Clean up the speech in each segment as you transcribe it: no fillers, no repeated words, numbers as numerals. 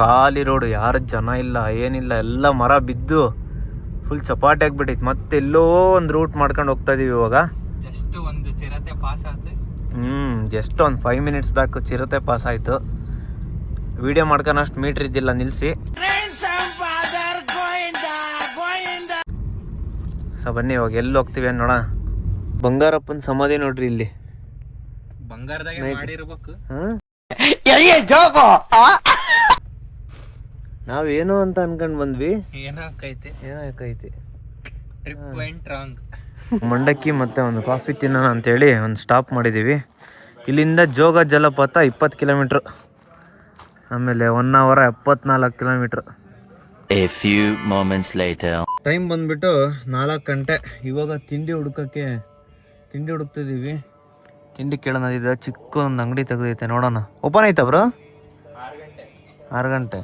ಖಾಲಿ ರೋಡು, ಯಾರು ಜನ ಇಲ್ಲ ಏನಿಲ್ಲ, ಎಲ್ಲ ಮರ ಬಿದ್ದು ಫುಲ್ ಚಪಾಟಿ ಆಗಿಬಿಟ್ಟೈತೆ. ಮತ್ತೆ ಎಲ್ಲೋ ಒಂದು ರೂಟ್ ಮಾಡ್ಕೊಂಡು ಹೋಗ್ತಾ ಇದೀವಿ ಇವಾಗ. ಜಸ್ಟ್ ಒಂದು ಚಿರತೆ ಪಾಸ್ ಆಯ್ತು. ಜಸ್ಟ್ ಒಂದು 5 ಮಿನಿಟ್ಸ್ ಬ್ಯಾಕ್ ಚಿರತೆ ಪಾಸ್ ಆಯಿತು. ವಿಡಿಯೋ ಮಾಡ್ಕೊಳಷ್ಟು ಮೀಟ್ರ್ ಇದ್ದಿಲ್ಲ, ನಿಲ್ಲಿಸಿ. ಸೊ ಬನ್ನಿ ಇವಾಗ ಎಲ್ಲಿ ಹೋಗ್ತೀವಿ ಅಂತ ನೋಡೋಣ. ಬಂಗಾರಪ್ಪನ ಸಮಾಧಿ ನೋಡ್ರಿ ಇಲ್ಲಿ, ಬಂಗಾರದಾಗ ಮಾಡಿರ್ಬೇಕು. ನಾವೇನು ಅಂತ ಅನ್ಕೊಂಡ್ ಬಂದ್ವಿ, ಏನಾಕೈತಿ ಟ್ರಿಪ್ ವೆಂಟ್ ರಾಂಗ್. ಮಂಡಕ್ಕಿ ಮತ್ತೆ ಒಂದು ಕಾಫಿ ತಿನ್ನೋಣ ಅಂತೇಳಿ ಒಂದು ಸ್ಟಾಪ್ ಮಾಡಿದ್ದೀವಿ. ಇಲ್ಲಿಂದ ಜೋಗ ಜಲಪಾತ 20 ಕಿಲೋಮೀಟ್ರ್, ಆಮೇಲೆ 1 hour 74 kilometre. A few moments later. Time ಬಂದ್ಬಿಟ್ಟು 4 ಗಂಟೆ. ಇವಾಗ ತಿಂಡಿ ಹುಡುಕ್ತಿದ್ದೀವಿ. ತಿಂಡಿ ಕೇಳೋಣ. ಇದೆ ಚಿಕ್ಕ ಒಂದು ಅಂಗಡಿ ತೆಗೆದೈತೆ, ನೋಡೋಣ. ಓಪನ್ ಐತಾ ಬ್ರೋ? 6 ಗಂಟೆ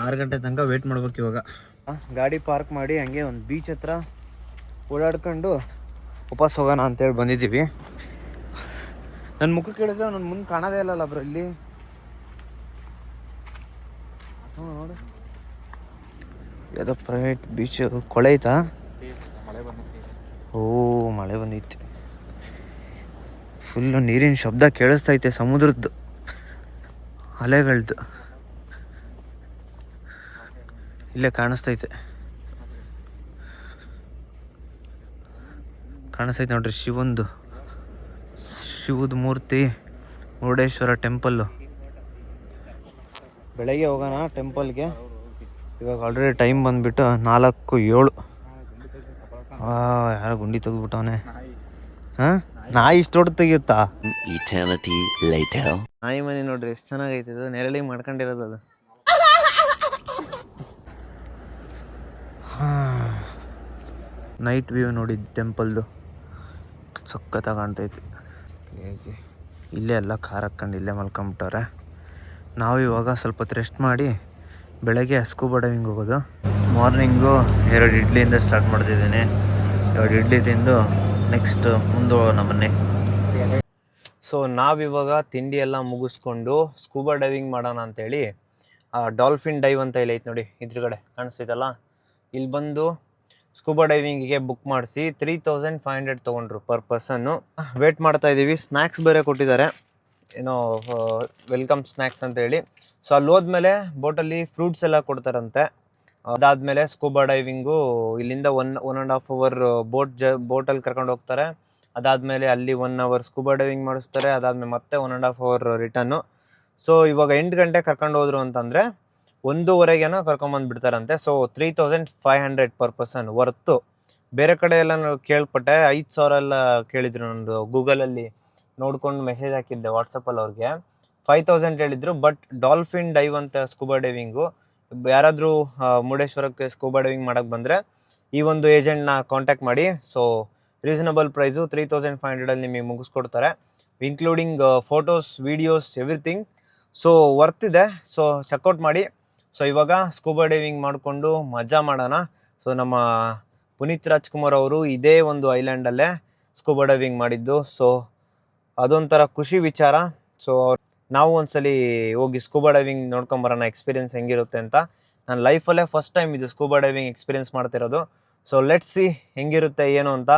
6 ಗಂಟೆ ತನಕ ವೇಟ್ ಮಾಡ್ಬೇಕು. ಇವಾಗ ಗಾಡಿ ಪಾರ್ಕ್ ಮಾಡಿ ಹಂಗೆ ಒಂದು ಬೀಚ್ ಹತ್ರ ಓಡಾಡ್ಕೊಂಡು ವಾಪಸ್ ಹೋಗೋಣ ಅಂತೇಳಿ ಬಂದಿದ್ದೀವಿ. ನನ್ನ ಮುಖ ಕೇಳಿದ್ರೆ ನನ್ನ ಮುಂದೆ ಕಾಣೋದೇ ಇಲ್ಲಲ್ಲ ಬ್ರೋ ಇಲ್ಲಿ. ನೋಡು, ಯಾವುದೋ ಪ್ರೈವೇಟ್ ಬೀಚ್. ಕೊಳೆ ಐತಾ? ಓ, ಮಳೆ ಬಂದೈತೆ. ಫುಲ್ಲು ನೀರಿನ ಶಬ್ದ ಕೇಳಿಸ್ತೈತೆ, ಸಮುದ್ರದ್ದು ಅಲೆಗಳದ್ದು ಇಲ್ಲೇ ಕಾಣಿಸ್ತೈತೆ ನೋಡ್ರಿ. ಶಿವದ ಮೂರ್ತಿ, ಮುರುಡೇಶ್ವರ ಟೆಂಪಲ್ಲು. ಬೆಳಗ್ಗೆ ಹೋಗೋಣ ಟೆಂಪಲ್ಗೆ. ಇವಾಗ ಆಲ್ರೆಡಿ ಟೈಮ್ ಬಂದುಬಿಟ್ಟು 4:07. ಯಾರೋ ಗುಂಡಿ ತೆಗೆದ್ಬಿಟ್ಟವನೆ. ನಾಯಿ ಇಷ್ಟು ಹೊಡೆದು ತೆಗಿಯುತ್ತಾ? Eternity later. ನಾಯಿ ಮನೆ ನೋಡ್ರಿ ಎಷ್ಟು ಚೆನ್ನಾಗೈತೆ, ಇದು ನೆರಳಿಗೆ ಮಾಡ್ಕೊಂಡಿರೋದು ಅದು. ನೈಟ್ ವ್ಯೂ ನೋಡಿ ಟೆಂಪಲ್ದು, ಸಖತ್ತಾಗಿ ಕಾಣ್ತೈತಿ. ಇಲ್ಲೇ ಎಲ್ಲ ಕಾರ್ ಹಾಕ್ಕೊಂಡು ಇಲ್ಲೇ ಮಲ್ಕೊಂಬಿಟ್ಟವ್ರೆ. ನಾವು ಇವಾಗ ಸ್ವಲ್ಪ ಹೊತ್ತು ರೆಸ್ಟ್ ಮಾಡಿ ಬೆಳಗ್ಗೆ ಸ್ಕೂಬಾ ಡೈವಿಂಗ್ ಹೋಗೋದು. ಮಾರ್ನಿಂಗು 2 ಇಡ್ಲಿಯಿಂದ ಸ್ಟಾರ್ಟ್ ಮಾಡ್ತಿದ್ದೀನಿ. 2 ಇಡ್ಲಿ ತಿಂದು ನೆಕ್ಸ್ಟ್ ಮುಂದೆ ಹೋಗೋಣ ಬನ್ನಿ. ಸೊ ನಾವಿವಾಗ ತಿಂಡಿ ಎಲ್ಲ ಮುಗಿಸ್ಕೊಂಡು ಸ್ಕೂಬಾ ಡೈವಿಂಗ್ ಮಾಡೋಣ ಅಂತೇಳಿ ಡಾಲ್ಫಿನ್ ಡೈವ್ ಅಂತ ಇಲ್ಲಿ ಐತೆ ನೋಡಿ, ಇದ್ರಗಡೆ ಕಾಣಿಸ್ತೈತಲ್ಲ. ಇಲ್ಲಿ ಬಂದು ಸ್ಕೂಬಾ ಡೈವಿಂಗಿಗೆ ಬುಕ್ ಮಾಡಿಸಿ 3500 ತೊಗೊಂಡ್ರು ಪರ್ ಪರ್ಸನ್ನು. ವೇಟ್ ಮಾಡ್ತಾ ಇದ್ದೀವಿ. ಸ್ನ್ಯಾಕ್ಸ್ ಬೇರೆ ಕೊಟ್ಟಿದ್ದಾರೆ, ಏನೋ ವೆಲ್ಕಮ್ ಸ್ನ್ಯಾಕ್ಸ್ ಅಂತ ಹೇಳಿ. ಸೊ ಅಲ್ಲಿ ಹೋದ್ಮೇಲೆ ಬೋಟಲ್ಲಿ ಫ್ರೂಟ್ಸ್ ಎಲ್ಲ ಕೊಡ್ತಾರಂತೆ. ಅದಾದಮೇಲೆ ಸ್ಕೂಬಾ ಡೈವಿಂಗು ಇಲ್ಲಿಂದ 1.5 hour ಬೋಟಲ್ಲಿ ಕರ್ಕೊಂಡು ಹೋಗ್ತಾರೆ. ಅದಾದಮೇಲೆ ಅಲ್ಲಿ 1 hour ಸ್ಕೂಬಾ ಡೈವಿಂಗ್ ಮಾಡಿಸ್ತಾರೆ. ಅದಾದಮೇಲೆ ಮತ್ತೆ 1.5 hour ರಿಟರ್ನು. ಸೊ ಇವಾಗ 8 ಗಂಟೆ ಕರ್ಕೊಂಡು ಹೋದ್ರು ಅಂತಂದರೆ 1:30 ಕರ್ಕೊಂಬಂದುಬಿಡ್ತಾರಂತೆ. ಸೊ 3500 ಪರ್ ಪರ್ಸನ್ ವರ್ತು. ಬೇರೆ ಕಡೆ ಎಲ್ಲ ನಾನು ಕೇಳ್ಪಟ್ಟೆ 5000 ಎಲ್ಲ ಕೇಳಿದ್ರು. ನಂದು ಗೂಗಲಲ್ಲಿ ನೋಡ್ಕೊಂಡು ಮೆಸೇಜ್ ಹಾಕಿದ್ದೆ ವಾಟ್ಸಪ್ಪಲ್ಲಿ ಅವ್ರಿಗೆ. 5000 ಹೇಳಿದ್ರು. ಬಟ್ ಡಾಲ್ಫಿನ್ ಡೈವ್ ಅಂತ ಸ್ಕೂಬಾ ಡೈವಿಂಗು, ಯಾರಾದರೂ ಮುರುಡೇಶ್ವರಕ್ಕೆ ಸ್ಕೂಬಾ ಡೈವಿಂಗ್ ಮಾಡೋಕ್ಕೆ ಬಂದರೆ ಈ ಒಂದು ಏಜೆಂಟ್ನ ಕಾಂಟ್ಯಾಕ್ಟ್ ಮಾಡಿ. ಸೊ ರೀಸನಬಲ್ ಪ್ರೈಸು 3500 ನಿಮಗೆ ಮುಗಿಸ್ಕೊಡ್ತಾರೆ, including photos, videos, everything. So worth ಇದೆ. ಸೊ ಚೆಕ್ಔಟ್ ಮಾಡಿ. ಸೊ ಇವಾಗ ಸ್ಕೂಬಾ ಡೈವಿಂಗ್ ಮಾಡಿಕೊಂಡು ಮಜಾ ಮಾಡೋಣ. ಸೊ ನಮ್ಮ ಪುನೀತ್ ರಾಜ್ಕುಮಾರ್ ಅವರು ಇದೇ ಒಂದು ಐಲ್ಯಾಂಡಲ್ಲೇ ಸ್ಕೂಬಾ ಡೈವಿಂಗ್ ಮಾಡಿದ್ದು. ಸೊ ಅದೊಂಥರ ಖುಷಿ ವಿಚಾರ. ಸೊ ನಾವು ಒಂದ್ಸಲಿ ಹೋಗಿ ಸ್ಕೂಬಾ ಡೈವಿಂಗ್ ನೋಡ್ಕೊಂಬರೋಣ, ಎಕ್ಸ್ಪೀರಿಯನ್ಸ್ ಹೆಂಗಿರುತ್ತೆ ಅಂತ. ನನ್ನ ಲೈಫಲ್ಲೇ ಫಸ್ಟ್ ಟೈಮ್ ಇದು ಸ್ಕೂಬಾ ಡೈವಿಂಗ್ ಎಕ್ಸ್ಪೀರಿಯನ್ಸ್ ಮಾಡ್ತಿರೋದು. ಸೊ ಲೆಟ್ಸ್ ಸಿ ಹೆಂಗಿರುತ್ತೆ ಏನು ಅಂತ.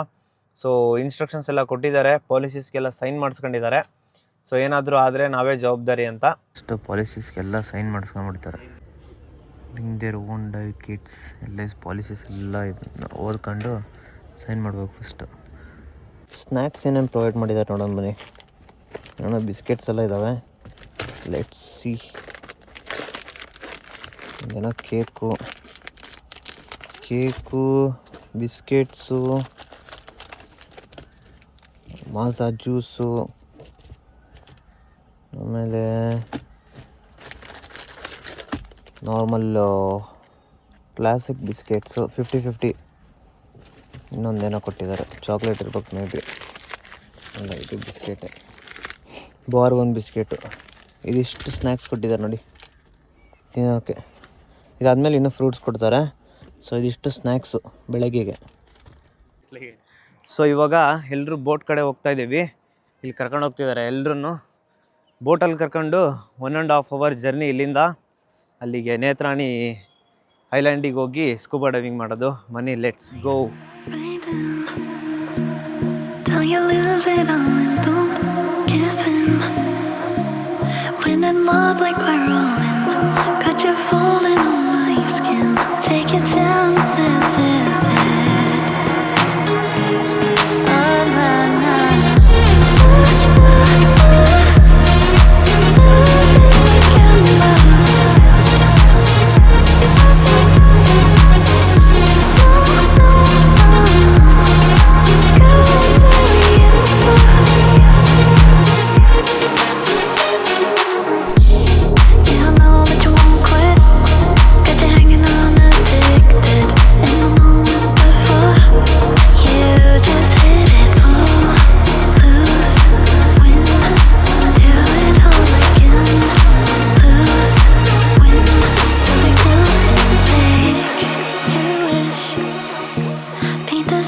ಸೊ ಇನ್ಸ್ಟ್ರಕ್ಷನ್ಸ್ ಎಲ್ಲ ಕೊಟ್ಟಿದ್ದಾರೆ, ಪಾಲಿಸೀಸ್ಗೆಲ್ಲ ಸೈನ್ ಮಾಡಿಸ್ಕೊಂಡಿದ್ದಾರೆ. ಸೊ ಏನಾದರೂ ಆದರೆ ನಾವೇ ಜವಾಬ್ದಾರಿ ಅಂತ ಅಷ್ಟು ಪಾಲಿಸೀಸ್ಗೆಲ್ಲ ಸೈನ್ ಮಾಡಿಸ್ಕೊಂಡ್ಬಿಡ್ತಾರೆ. Bring their own dive kits ಎಲ್ಲ ಪಾಲಿಸೀಸ್ ಎಲ್ಲ ಇದನ್ನು ಓದ್ಕೊಂಡು ಸೈನ್ ಮಾಡಬೇಕು ಫಸ್ಟು. ಸ್ನ್ಯಾಕ್ಸ್ ಏನೇನು ಪ್ರೊವೈಡ್ ಮಾಡಿದ್ದಾರೆ ನೋಡೋಣ ಬನ್ನಿ. ನೋಡೋಣ, ಬಿಸ್ಕೆಟ್ಸ್ ಎಲ್ಲ ಇದ್ದಾವೆ. Let's see. ಏನೋ ಕೇಕು, ಬಿಸ್ಕೆಟ್ಸು, ಮಾಜಾ ಜ್ಯೂಸು, ಆಮೇಲೆ ನಾರ್ಮಲ್ ಕ್ಲಾಸಿಕ್ ಬಿಸ್ಕೆಟ್ಸು 50-50. ಇನ್ನೊಂದೇನೋ ಕೊಟ್ಟಿದ್ದಾರೆ, ಚಾಕ್ಲೇಟ್ ಇರ್ಬೇಕು ಮೇ ಬಿ. ಅಲ್ಲ, ಇದು ಬಿಸ್ಕೆಟೆ, ಬಾರ್ಬನ್ ಬಿಸ್ಕೆಟು. ಇದಿಷ್ಟು ಸ್ನ್ಯಾಕ್ಸ್ ಕೊಟ್ಟಿದ್ದಾರೆ ನೋಡಿ ತಿನ್ನೋಕ್ಕೆ. ಇದಾದಮೇಲೆ ಇನ್ನೂ ಫ್ರೂಟ್ಸ್ ಕೊಡ್ತಾರೆ. ಸೊ ಇದಿಷ್ಟು ಸ್ನ್ಯಾಕ್ಸು ಬೆಳಗ್ಗೆಗೆ. ಸೊ ಇವಾಗ ಎಲ್ಲರೂ ಬೋಟ್ ಕಡೆ ಹೋಗ್ತಾ ಇದ್ದೀವಿ. ಇಲ್ಲಿ ಕರ್ಕೊಂಡು ಹೋಗ್ತಿದ್ದಾರೆ ಎಲ್ರೂ. ಬೋಟಲ್ಲಿ ಕರ್ಕೊಂಡು 1.5 hour ಜರ್ನಿ ಇಲ್ಲಿಂದ ಅಲ್ಲಿಗೆ ನೇತ್ರಾಣಿ ಐಲ್ಯಾಂಡಿಗೆ ಹೋಗಿ ಸ್ಕೂಬಾ ಡೈವಿಂಗ್ ಮಾಡೋದು. ಬನ್ನಿ, let's go. Till you lose it all and don't give in. When in love like we're rolling, got you falling on my skin. Take your chance, this is it. Oh, na, na.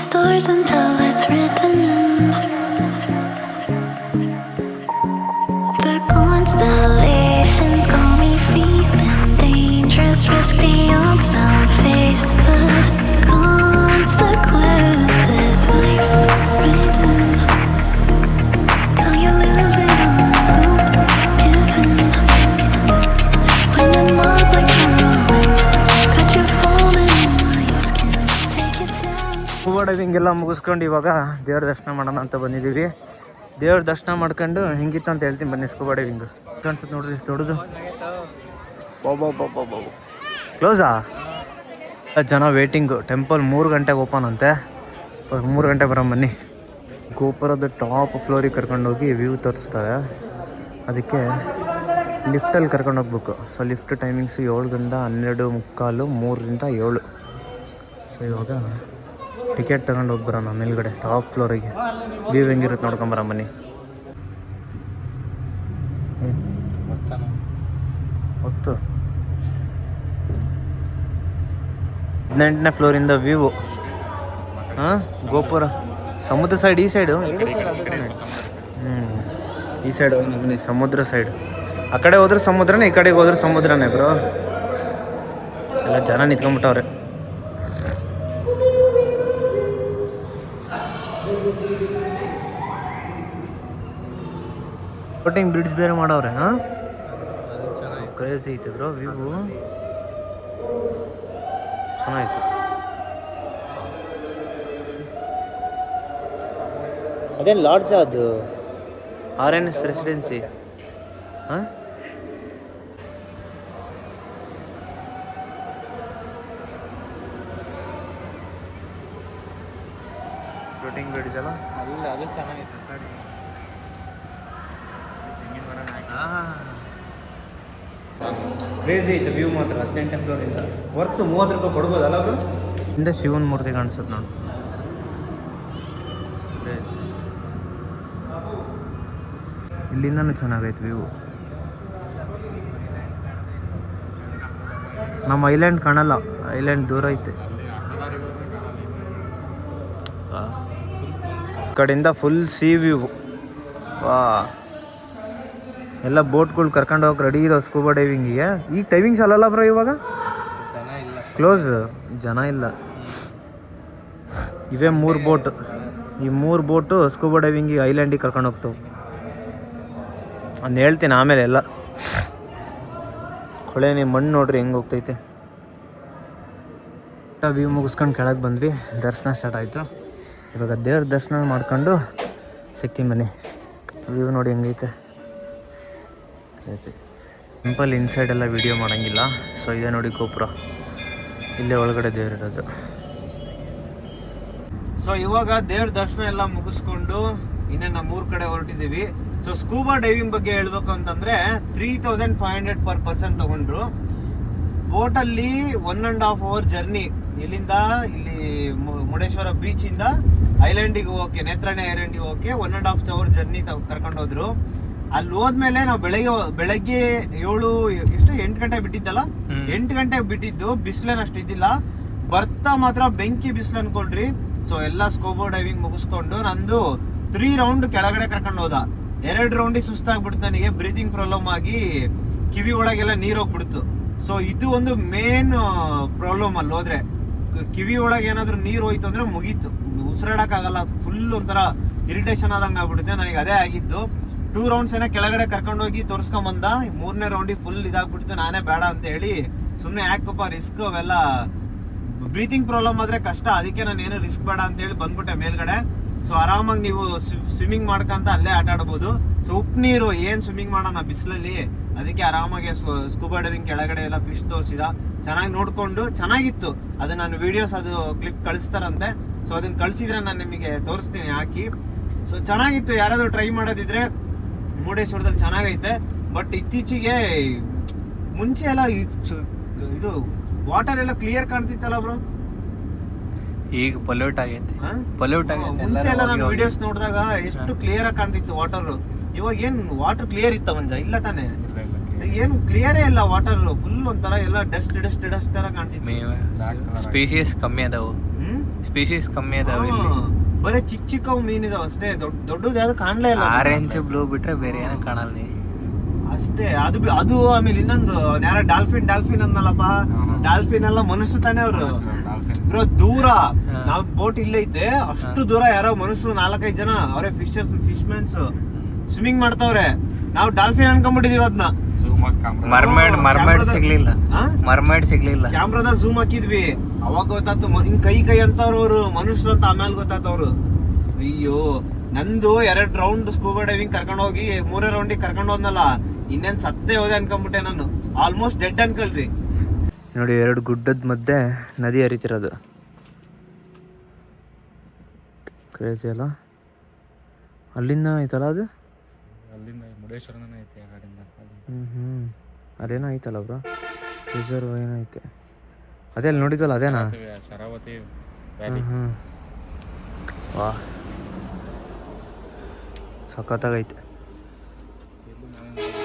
Stars until it's written in the constellations. Got me feeling dangerous, risk the odds, I'll face the consequences. Life written till you lose it all and don't give in. When in love like I'm rolling, got you falling in my skin. Take your chance. Scuba diving ಎಲ್ಲ ಮುಗಿಸ್ಕೊಂಡು ಇವಾಗ ದೇವ್ರ ದರ್ಶನ ಮಾಡೋಣ ಅಂತ ಬಂದಿದ್ದೀವಿ. ದೇವ್ರ ದರ್ಶನ ಮಾಡ್ಕೊಂಡು ಹೆಂಗಿತ್ತು ಅಂತ ಹೇಳ್ತೀನಿ ಬನ್ನಿ. ಸ್ಕೂಬಾ ಡೈವಿಂಗ್ ಕಾಣಿಸುತ್ತೆ ನೋಡ್ರಿ, ಎಷ್ಟು ದೊಡ್ಡದು. ಬಾಬಾ ಕ್ಲೋಸಾ? ಜನ ವೇಟಿಂಗು. ಟೆಂಪಲ್ 3 ಗಂಟೆಗೆ ಓಪನ್ ಅಂತೆ. 3 ಗಂಟೆ ಬರೋ ಬನ್ನಿ. ಗೋಪುರದ ಟಾಪ್ ಫ್ಲೋರಿಗೆ ಕರ್ಕೊಂಡೋಗಿ ವ್ಯೂ ತೋರಿಸ್ತಾರೆ. ಅದಕ್ಕೆ ಲಿಫ್ಟಲ್ಲಿ ಕರ್ಕೊಂಡು ಹೋಗ್ಬೇಕು. ಸೊ ಲಿಫ್ಟ್ ಟೈಮಿಂಗ್ಸು 7 ಗಂಟೆ 12:45, 3ರಿಂದ 7. ಸೊ ಇವಾಗ ಟಿಕೆಟ್ ತಗೊಂಡು ಹೋಗಿ ಬರೋಣ ಮೇಲ್ಗಡೆ ಟಾಪ್ ಫ್ಲೋರಿಗೆ. ವ್ಯೂ ಹೆಂಗಿರುತ್ತೆ ನೋಡ್ಕೊಂಬರ ಬನ್ನಿ. ಹೊತ್ತು 18ನೇ ಫ್ಲೋರಿಂದ ವ್ಯೂ. ಹಾಂ, ಗೋಪುರ ಸಮುದ್ರ ಸೈಡ್. ಈ ಸೈಡು ಈ ಸೈಡ್ ಬನ್ನಿ, ಸಮುದ್ರ ಸೈಡ್. ಆ ಕಡೆ ಹೋದ್ರೆ ಸಮುದ್ರನೇ, ಈ ಕಡೆಗೆ ಹೋದ್ರೆ ಸಮುದ್ರನೇ ಬ್ರೋ. ಎಲ್ಲ ಜನ ನಿಂತ್ಕೊಂಡ್ಬಿಟ್ಟವ್ರೆ. ಬೋಟಿಂಗ್ ಬ್ರಿಡ್ಜ್ ಬೇರೆ ಮಾಡವ್ರೆ. ಹಾಂ, ಕ್ರೇಜಿ ಐತೆ ಬ್ರೋ. ವ್ಯೂ ಚೆನ್ನಾಯ್ತು. ಅದೇನು ಲಾಡ್ಜ್ ಅದು? RNS residency. ಹಾಂ, ಫ್ಲೋಟಿಂಗ್ ಬ್ರಿಡ್ಜ್ ಅಲ್ಲ ಅಲ್ಲ, ಅದು ಚೆನ್ನಾಗಿತ್ತು. ಕ್ರೇಜಿ ಐತೆ ವ್ಯೂ ಮಾತ್ರ. 18ನೇ ಫ್ಲೋರಿಂದ ವರ್ತು 30 ರೂಪಾಯಿ ಕೊಡ್ಬೋದಲ್ಲ ಬ್ರೋ? ಹಿಂದೆ ಶಿವನ ಮೂರ್ತಿ ಕಾಣಿಸುತ್ತೆ ನೋಡಿ. ಇಲ್ಲಿಂದನೂ ಚೆನ್ನಾಗೈತೆ ವ್ಯೂ. ನಮ್ಮ ಐಲ್ಯಾಂಡ್ ಕಾಣಲ್ಲ, ಐಲ್ಯಾಂಡ್ ದೂರ ಐತೆ. ಈ ಕಡೆಯಿಂದ ಫುಲ್ ಸಿ ವ್ಯೂ. ವಾ, ಎಲ್ಲ ಬೋಟ್ಗಳು ಕರ್ಕೊಂಡು ಹೋಗಿ ರೆಡಿ ಇದಾವೆ ಸ್ಕೂಬಾ ಡೈವಿಂಗಿಗೆ. ಈಗ ಟೈಮಿಂಗ್ಸ್ ಅಲ್ಲಲ್ಲ ಬ್ರೋ ಇವಾಗ? ಜನ ಇಲ್ಲ, ಕ್ಲೋಸ್, ಜನ ಇಲ್ಲ. ಇವೇ 3 ಬೋಟ್. ಈ 3 ಬೋಟು ಸ್ಕೂಬಾ ಡೈವಿಂಗಿಗೆ ಐಲ್ಯಾಂಡಿಗೆ ಕರ್ಕೊಂಡು ಹೋಗ್ತವೆ. ಒಂದು ಹೇಳ್ತೀನಿ ಆಮೇಲೆ. ಎಲ್ಲ ಕೊಳೆ ನೀವು ಮಣ್ಣು ನೋಡ್ರಿ ಹೆಂಗೆ ಹೋಗ್ತೈತೆ. ವ್ಯೂ ಮುಗಿಸ್ಕೊಂಡು ಕೆಳಗೆ ಬಂದ್ವಿ. ದರ್ಶನ ಸ್ಟಾರ್ಟ್ ಆಯಿತು. ಇವಾಗ ದೇವ್ರ ದರ್ಶನ ಮಾಡ್ಕೊಂಡು ಸಿಗ್ತೀನಿ ಬನ್ನಿ. ವ್ಯೂ ನೋಡಿ ಹೆಂಗೈತೆ. ಸಿಂಪಲ್ ಇನ್ಸೈಡ್ ಎಲ್ಲ ವೀಡಿಯೋ ಮಾಡೋಂಗಿಲ್ಲ. ಸೊ ಇದೆ ನೋಡಿ ಗೋಪುರ, ಇಲ್ಲೇ ಒಳಗಡೆ ದೇವ್ರಿರೋದು. ಸೊ ಇವಾಗ ದೇವ್ರ ದರ್ಶನ ಎಲ್ಲ ಮುಗಿಸ್ಕೊಂಡು ಇನ್ನೇನು 3 ಕಡೆ ಹೊರಟಿದ್ದೀವಿ. ಸೊ ಸ್ಕೂಬಾ ಡೈವಿಂಗ್ ಬಗ್ಗೆ ಹೇಳ್ಬೇಕು ಅಂತಂದರೆ 3500 per person ತೊಗೊಂಡ್ರು. ಬೋಟಲ್ಲಿ 1.5 hour ಜರ್ನಿ. ಇಲ್ಲಿಂದ ಇಲ್ಲಿ ಮುರುಡೇಶ್ವರ ಬೀಚಿಂದ ಐಲ್ಯಾಂಡಿಗೆ ಹೋಗೋಕ್ಕೆ, ನೇತ್ರಾಣಿ ಐಲ್ಯಾಂಡಿಗೆ ಹೋಗೋಕ್ಕೆ 1.5 hour ಜರ್ನಿ ಕರ್ಕೊಂಡು ಹೋದ್ರು. ಅಲ್ಲಿ ಹೋದ್ಮೇಲೆ ನಾವು ಬೆಳಗ್ಗೆ 8 ಗಂಟೆಗೆ ಬಿಟ್ಟಿದ್ದಲ್ಲ, 8 ಗಂಟೆಗೆ ಬಿಟ್ಟಿದ್ದು. ಬಿಸಿಲೇನು ಅಷ್ಟು ಇದ್ದಿಲ್ಲ, ಬರ್ತಾ ಮಾತ್ರ ಬೆಂಕಿ ಬಿಸಿಲು ಅನ್ಕೊಳ್ರಿ. ಸೊ ಎಲ್ಲ ಸ್ಕೂಬಾ ಡೈವಿಂಗ್ ಮುಗಿಸ್ಕೊಂಡು ನಂದು 3 ರೌಂಡ್ ಕೆಳಗಡೆ ಕರ್ಕೊಂಡು ಹೋದ. 2 ರೌಂಡಿಗೆ ಸುಸ್ತಾಗ್ಬಿಡ್ತು ನನಗೆ, ಬ್ರೀತಿಂಗ್ ಪ್ರಾಬ್ಲಮ್ ಆಗಿ ಕಿವಿ ಒಳಗೆಲ್ಲ ನೀರು ಹೋಗ್ಬಿಡ್ತು. ಸೊ ಇದು ಒಂದು ಮೇನ್ ಪ್ರಾಬ್ಲಮ್ ಅಲ್ಲಿ ಹೋದ್ರೆ, ಕಿವಿ ಒಳಗೆ ಏನಾದ್ರು ನೀರು ಹೋಯ್ತು ಅಂದ್ರೆ ಮುಗೀತು, ಉಸಿರಾಡಕ್ಕಾಗಲ್ಲ, ಫುಲ್ ಒಂಥರ ಇರಿಟೇಷನ್ ಆದಂಗೆ ಆಗ್ಬಿಡುತ್ತೆ. ನನಗೆ ಅದೇ ಆಗಿದ್ದು. 2 ರೌಂಡ್ಸ್ ಏನೋ ಕೆಳಗಡೆ ಕರ್ಕೊಂಡೋಗಿ ತೋರಿಸ್ಕೊಂಬಂದ, 3ನೇ ರೌಂಡಿಗೆ ಫುಲ್ ಇದಾಗ್ಬಿಡ್ತು. ನಾನೇ ಬೇಡ ಅಂತ ಹೇಳಿ ಸುಮ್ಮನೆ ಯಾಕಪ್ಪ ರಿಸ್ಕ್, ಅವೆಲ್ಲ ಬ್ರೀತಿಂಗ್ ಪ್ರಾಬ್ಲಮ್ ಆದ್ರೆ ಕಷ್ಟ, ಅದಕ್ಕೆ ನಾನು ಏನು ರಿಸ್ಕ್ ಬೇಡ ಅಂತ ಹೇಳಿ ಬಂದ್ಬಿಟ್ಟೆ ಮೇಲ್ಗಡೆ. ಸೊ ಆರಾಮಾಗಿ ನೀವು ಸ್ವಿಮ್ಮಿಂಗ್ ಮಾಡ್ಕೊಂತ ಅಲ್ಲೇ ಆಟ ಆಡ್ಬೋದು. ಸೊ ಉಪ್ಪು ನೀರು ಏನು ಸ್ವಿಮ್ಮಿಂಗ್ ಮಾಡೋಣ ಬಿಸಿಲಲ್ಲಿ, ಅದಕ್ಕೆ ಆರಾಮಾಗಿ ಸ್ಕೂಬಾ ಡೈವಿಂಗ್ ಕೆಳಗಡೆ ಎಲ್ಲ ಫಿಶ್ ತೋರಿಸಿದ, ಚೆನ್ನಾಗಿ ನೋಡ್ಕೊಂಡು ಚೆನ್ನಾಗಿತ್ತು. ಅದು ನಾನು ವಿಡಿಯೋಸ್ ಅದು ಕ್ಲಿಪ್ ಕಳಿಸ್ತಾರಂತೆ. ಸೊ ಅದನ್ನ ಕಳಿಸಿದ್ರೆ ನಾನು ನಿಮಗೆ ತೋರಿಸ್ತೀನಿ ಹಾಕಿ. ಸೊ ಚೆನ್ನಾಗಿತ್ತು, ಯಾರಾದರೂ ಟ್ರೈ ಮಾಡೋದಿದ್ರೆ ಮುರುಡೇಶ್ವರದಲ್ಲಿ ಚೆನ್ನಾಗೈತೆ. ಬಟ್ ಇತ್ತೀಚೆಗೆ ಮುಂಚೆ ಎಲ್ಲ ಇದು ವಾಟರ್ ಎಲ್ಲ ಕ್ಲಿಯರ್ ಕಾಣ್ತಿತ್ತಲ್ಲ ಬ್ರೋ, ಈಗ ಪೊಲ್ಯೂಟ್ ಆಗೈತಿ. ಮುಂಚೆ ಎಲ್ಲ ನಾನು ವಿಡಿಯೋಸ್ ನೋಡಿದಾಗ ಎಷ್ಟು ಕ್ಲಿಯರ್ ಆಗಿ ಕಾಣ್ತಿತ್ತು ವಾಟರ್. ಇವಾಗ ಏನ್ ವಾಟರ್ ಕ್ಲಿಯರ್ ಇತ್ತ ಮಂಜ? ಇಲ್ಲ ತಾನೆ, ಏನು ಕ್ಲಿಯರೇ ಇಲ್ಲ ವಾಟರ್, ಫುಲ್ ಒಂಥರ ಎಲ್ಲ ಡಸ್ಟ್ ಡಸ್ಟ್ ಡಸ್ಟ್ ತರ ಕಾಣ್ತಿತ್ತು. ಸ್ಪೀಶೀಸ್ ಕಮ್ಮಿ ಅದಾವು, ಸ್ಪೀಶೀಸ್ ಕಮ್ಮಿ ಅದಾವ ಇಲ್ಲಿ. ಬರೀ ಚಿಕ್ಕ ಚಿಕ್ಕವು ಮೀನಿದಾವ ಅಷ್ಟೇ, ದೊಡ್ಡದು ಯಾವ್ದು ಕಾಣ್ಲೇ ಇಲ್ಲ. ಆರೆಂಜ್ ಬ್ಲೂ ಬಿಟ್ರೆ ಬೇರೆ ಏನೋ ಕಾಣಲ್ಲ ನೀ ಅಷ್ಟೇ. ಅದು ಆಮೇಲೆ ಇನ್ನೊಂದು ಯಾರ ಡಾಲ್ಫಿನ್ ಅನ್ನಲ್ಲಪ್ಪ, ಡಾಲ್ಫಿನ್ ಎಲ್ಲ ಮನುಷ್ಯರು ತಾನೇ ಅವರು ಬ್ರೋ. ದೂರ ನಾವ್ ಬೋಟ್ ಇಲ್ಲೇ ಐತೆ, ಅಷ್ಟು ದೂರ ಯಾರೋ ಮನುಷ್ಯರು 4-5 ಜನ ಅವರೇ ಫಿಶ್ಮೆನ್ಸ್ ಸ್ವಿಮ್ಮಿಂಗ್ ಮಾಡ್ತಾವ್ರೆ. ನಾವು ಡಾಲ್ಫಿನ್ ಅನ್ಕೊಂಡ್ಬಿಟ್ಟಿದೀವಿ ಅದನ್ನ. ಮರ್ಮೈಡ್ ಸಿಗ್ಲಿಲ್ಲ. ಕ್ಯಾಮ್ರಾದಾಗ ಝೂಮ್ ಹಾಕಿದ್ವಿ, ಅವಾಗ ಗೊತ್ತಾಯ್ತು ಹಿಂಗ್ ಕೈ ಅಂತವ್ರು ಮನುಷ್ಯರು ಅಂತ. ಆಮೇಲೆ ಗೊತ್ತಾಯ್ತವ್ರು. ಅಯ್ಯೋ, ನಂದು 2 ರೌಂಡ್ ಸ್ಕೂಬಾ ಡೈವಿಂಗ್ ಕರ್ಕೊಂಡು ಹೋಗಿ 3ನೇ ರೌಂಡಿಗೆ ಕರ್ಕೊಂಡು ಹೋದ್ನಲ್ಲ, ಇನ್ನೇನ್ ಸತ್ತೇ ಹೋದೆ ಅನ್ಕೊಂಡ್ಬಿಟ್ಟೆ ನಾನು. ಆಲ್ಮೋಸ್ಟ್ ಡೆಡ್ ಅನ್ಕೊಳ್ರಿ. ನೋಡಿ, 2 ಗುಡ್ಡದ ಮಧ್ಯೆ ನದಿ ಹರಿತಿರೋದು, ಕ್ರೇಜಿ ಅಲ್ಲ. ಅಲ್ಲಿಂದ ಐತಲ್ಲ ಅದು, ಅಲ್ಲಿಂದ ಮುರುಡೇಶ್ವರನೇ ಐತಿ ಆ ಕಡೆಯಿಂದ. ಅದೇನೋ ಐತಲ್ಲ ಬ್ರೋ, ರಿಸರ್ವ್ ಏನೈತೆ ಅದೇ ಅಲ್ಲಿ ನೋಡಿದ್ವಲ್ಲ, ಅದೇನಾ? ಶರಾವತಿ. ವಾ, ಸಖತ್ತಾಗೈತೆ.